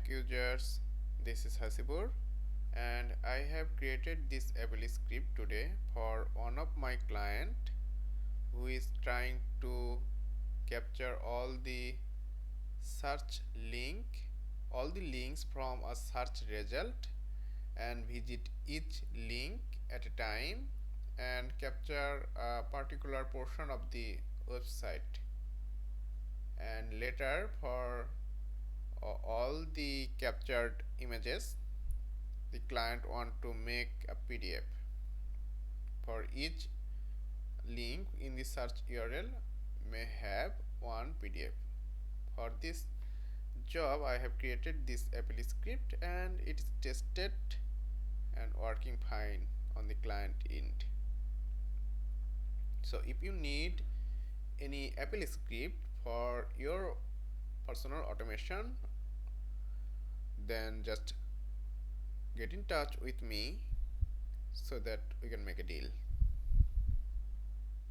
Mac users, this is Hasibur, and I have created this AppleScript today for one of my client who is trying to capture all the search all the links from a search result and visit each link at a time and capture a particular portion of the website, and later for all the captured images the client want to make a PDF. For each link in the search URL may have one PDF. For this job I have created this AppleScript and it is tested and working fine on the client end. So if you need any AppleScript for your personal automation, then just get in touch with me so that we can make a deal.